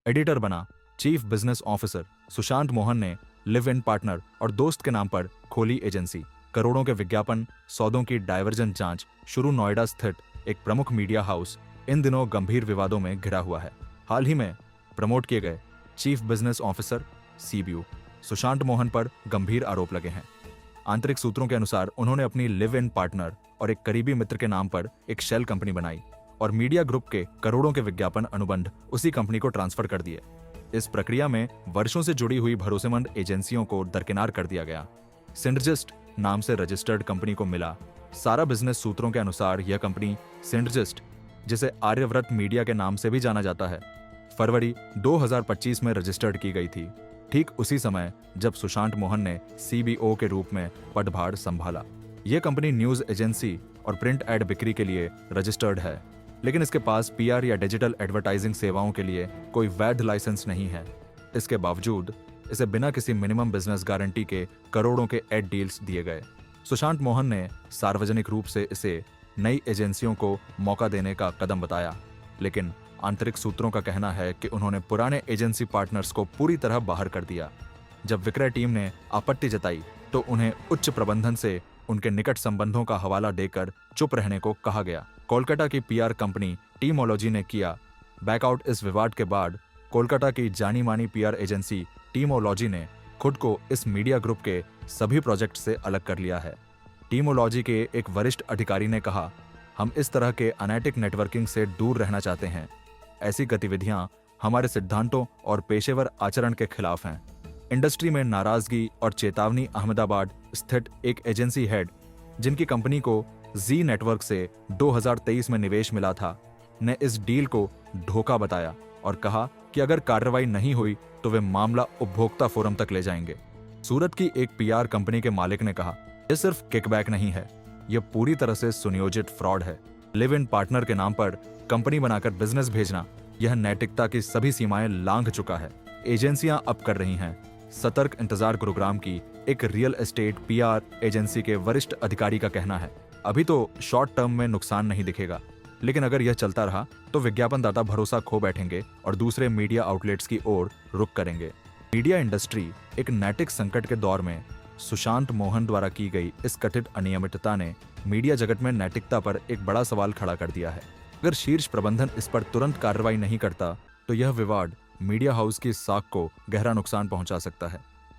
Editor बना। Chief business officer Sushant Mohan ने live in partner और दोस्त के नाम पर खोली एजेंसी। करोड़ों के विज्ञापन, सौदों की डाइवर्जेंट जांच शुरू। नोएडा स्थित एक प्रमुख मीडिया हाउस इन दिनों गंभीर विवादों में घिरा हुआ है। हाल ही में प्रमोट किए गए chief business officer CBO Sushant Mohan पर गंभीर आरोप लगे हैं। आंतरिक सूत्रों के अनुसार उन्होंने अपनी लिव इन पार्टनर और एक करीबी मित्र के नाम पर एक शेल कंपनी बनाई और मीडिया ग्रुप के करोड़ों के विज्ञापन अनुबंध उसी कंपनी को ट्रांसफर कर दिए। इस प्रक्रिया में वर्षों से जुड़ी हुई भरोसेमंद एजेंसियों को दरकिनार कर दिया गया। सिंडजिस्ट नाम से रजिस्टर्ड कंपनी को मिला सारा। बिजनेस सूत्रों के अनुसार यह कंपनी सिंडजिस्ट, जिसे आर्यव्रत मीडिया के नाम से भी जाना जाता है, फरवरी 2025 में रजिस्टर्ड की गई थी, ठीक उसी समय जब सुशांत मोहन ने सीबीओ के रूप में पदभार संभाला। यह कंपनी न्यूज एजेंसी और प्रिंट एड बिक्री के लिए रजिस्टर्ड है, लेकिन इसके पास पीआर या डिजिटल एडवर्टाइजिंग सेवाओं के लिए कोई वैध लाइसेंस नहीं है। इसके बावजूद इसे बिना किसी मिनिमम बिजनेस गारंटी के करोड़ों के एड डील्स दिए गए। सुशांत मोहन ने सार्वजनिक रूप से इसे नई एजेंसियों को मौका देने का कदम बताया, लेकिन आंतरिक सूत्रों का कहना है कि उन्होंने पुराने एजेंसी पार्टनर्स को पूरी तरह बाहर कर दिया। जब विक्रय टीम ने आपत्ति जताई तो उन्हें उच्च प्रबंधन से उनके निकट संबंधों का हवाला देकर चुप रहने को कहा गया। कोलकाता की पीआर कंपनी टीमोलॉजी ने किया बैकआउट। इस विवाद के बाद कोलकाता की जानी मानी पीआर एजेंसी टीमोलॉजी ने खुद को इस मीडिया ग्रुप के सभी प्रोजेक्ट से अलग कर लिया है। टीमोलॉजी के एक वरिष्ठ अधिकारी ने कहा, हम इस तरह के अनैतिक नेटवर्किंग से दूर रहना चाहते हैं। ऐसी गतिविधियां हमारे सिद्धांतों और पेशेवर आचरण के खिलाफ हैं। इंडस्ट्री में नाराजगी और चेतावनी। अहमदाबाद स्थित एक एजेंसी हेड, जिनकी कंपनी को जी नेटवर्क से 2023 में निवेश मिला था, ने इस डील को धोखा बताया और कहा कि अगर कार्रवाई नहीं हुई तो वे मामला उपभोक्ता फोरम तक ले जाएंगे। सूरत की एक पीआर कंपनी के मालिक ने कहा, यह सिर्फ किकबैक नहीं है, यह पूरी तरह से सुनियोजित फ्रॉड है। लिव इन पार्टनर के नाम पर कंपनी बनाकर बिजनेस भेजना, यह नैतिकता की सभी सीमाएं लांघ चुका है। एजेंसियां अब कर रही हैं। सतर्क इंतजार गुरुग्राम की एक रियल एस्टेट पीआर एजेंसी के वरिष्ठ अधिकारी का कहना है, अभी तो शॉर्ट टर्म में नुकसान नहीं दिखेगा, लेकिन अगर यह चलता रहा तो विज्ञापनदाता भरोसा खो बैठेंगे और दूसरे मीडिया आउटलेट्स की ओर रुख करेंगे। मीडिया इंडस्ट्री एक नैतिक संकट के दौर में सुशांत मोहन द्वारा की गई इस कथित अनियमितता ने मीडिया जगत में नैतिकता पर एक बड़ा सवाल खड़ा कर दिया है। अगर शीर्ष प्रबंधन इस पर तुरंत कार्रवाई नहीं करता तो यह विवाद मीडिया हाउस की साख को गहरा नुकसान पहुंचा सकता है।